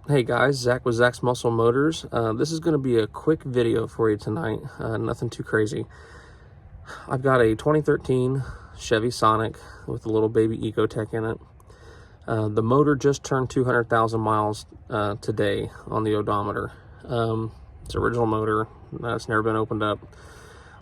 Hey guys, Zach with Zach's Muscle Motors. This is going to be a quick video for you tonight, nothing too crazy. I've got a 2013 Chevy Sonic with a little baby Ecotech in it. The motor just turned 200,000 miles today on the odometer. It's an original motor, it's never been opened up.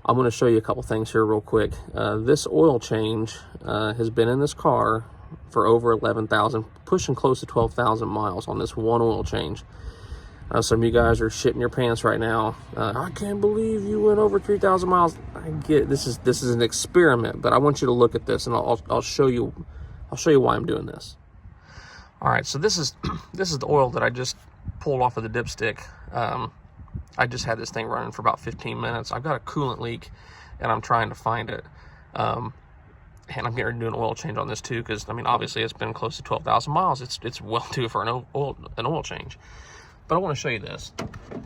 I'm going to show you a couple things here real quick. This oil change has been in this car for over 11,000, pushing close to 12,000 miles on this one oil change. Some of you guys are shitting your pants right now. I can't believe you went over 3,000 miles. I get it. This is an experiment, but I want you to look at this, and I'll show you why I'm doing this. All right, so this is the oil that I just pulled off of the dipstick. I just had this thing running for about 15 minutes. I've got a coolant leak, and I'm trying to find it. And I'm getting ready to do an oil change on this too, because I mean, obviously it's been close to 12,000 miles. It's well due for an oil change. But I want to show you this.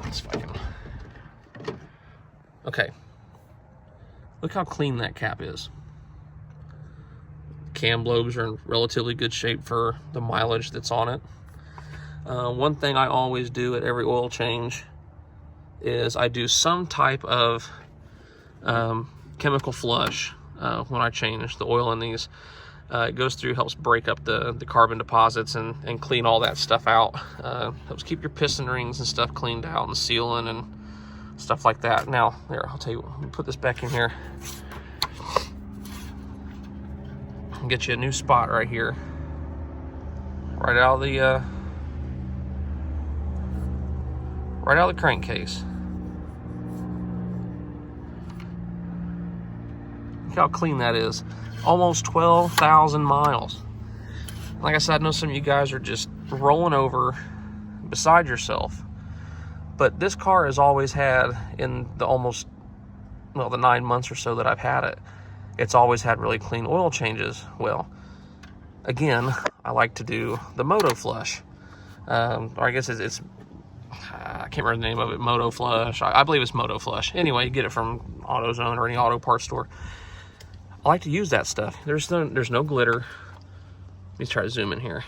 Let's fucking. Okay. Look how clean that cap is. Cam lobes are in relatively good shape for the mileage that's on it. One thing I always do at every oil change is I do some type of chemical flush. When I change the oil in these, it goes through, helps break up the carbon deposits and clean all that stuff out. Helps keep your piston rings and stuff cleaned out and sealing and stuff like that. Now, there, I'll tell you what, let me put this back in here. I'll get you a new spot right here. Right out of the crankcase. Look how clean that is. Almost 12,000 miles. Like I said, I know some of you guys are just rolling over beside yourself. But this car has always had, in the 9 months or so that I've had it, it's always had really clean oil changes. Well, again, I like to do the Moto Flush. Or I guess it's I can't remember the name of it, Moto Flush. I believe it's Moto Flush. Anyway, you get it from AutoZone or any auto parts store. I like to use that stuff. There's no glitter. Let me try to zoom in here.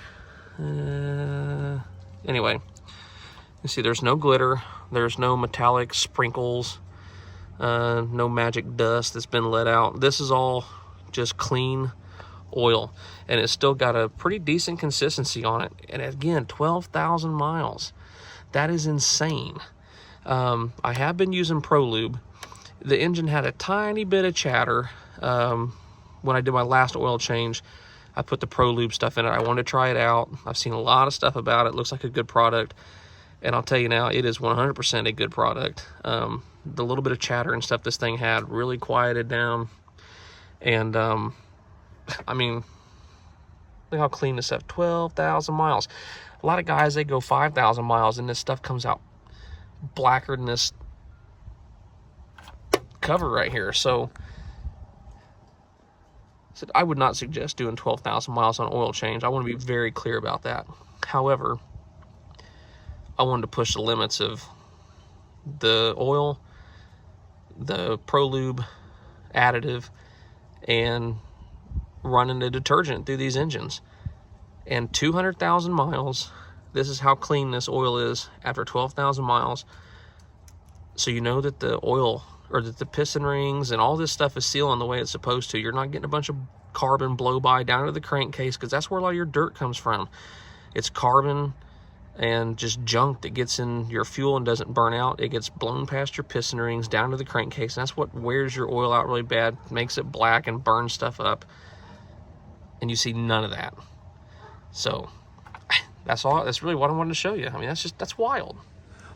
Anyway, you see there's no glitter. There's no metallic sprinkles. No magic dust that's been let out. This is all just clean oil. And it's still got a pretty decent consistency on it. And again, 12,000 miles. That is insane. I have been using Pro Lube. The engine had a tiny bit of chatter. When I did my last oil change, I put the Pro Lube stuff in it. I wanted to try it out. I've seen a lot of stuff about it. Looks like a good product. And I'll tell you now, it is 100% a good product. The little bit of chatter and stuff this thing had really quieted down. And, I mean, look how clean this stuff, 12,000 miles. A lot of guys, they go 5,000 miles and this stuff comes out blacker than this cover right here. So I would not suggest doing 12,000 miles on oil change. I want to be very clear about that. However, I wanted to push the limits of the oil, the Pro Lube additive, and running the detergent through these engines. And 200,000 miles, this is how clean this oil is after 12,000 miles. So you know that the oil, or that the piston rings and all this stuff is sealing the way it's supposed to. You're not getting a bunch of carbon blow by down to the crankcase, because that's where a lot of your dirt comes from. It's carbon and just junk that gets in your fuel and doesn't burn out. It gets blown past your piston rings down to the crankcase, and that's what wears your oil out really bad, makes it black and burns stuff up. And you see none of that. So that's all. That's really what I wanted to show you. I mean, that's wild.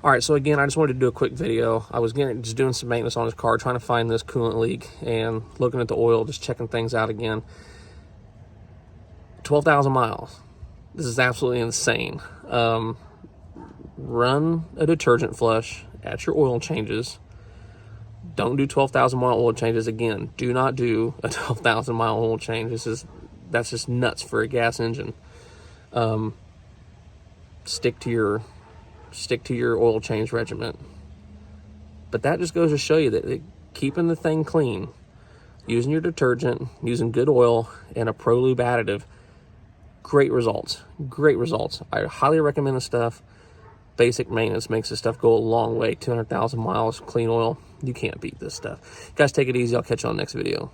All right, so again, I just wanted to do a quick video. I was just doing some maintenance on his car, trying to find this coolant leak and looking at the oil, just checking things out again. 12,000 miles. This is absolutely insane. Run a detergent flush at your oil changes. Don't do 12,000 mile oil changes. Again, do not do a 12,000 mile oil change. That's just nuts for a gas engine. Stick to your oil change regimen. But that just goes to show you that keeping the thing clean, using your detergent, using good oil, and a Pro Lube additive, great results. I highly recommend the stuff. basic maintenance makes this stuff go a long way. 200,000 miles, clean oil. You can't beat this stuff. Guys, take it easy. I'll catch you on the next video.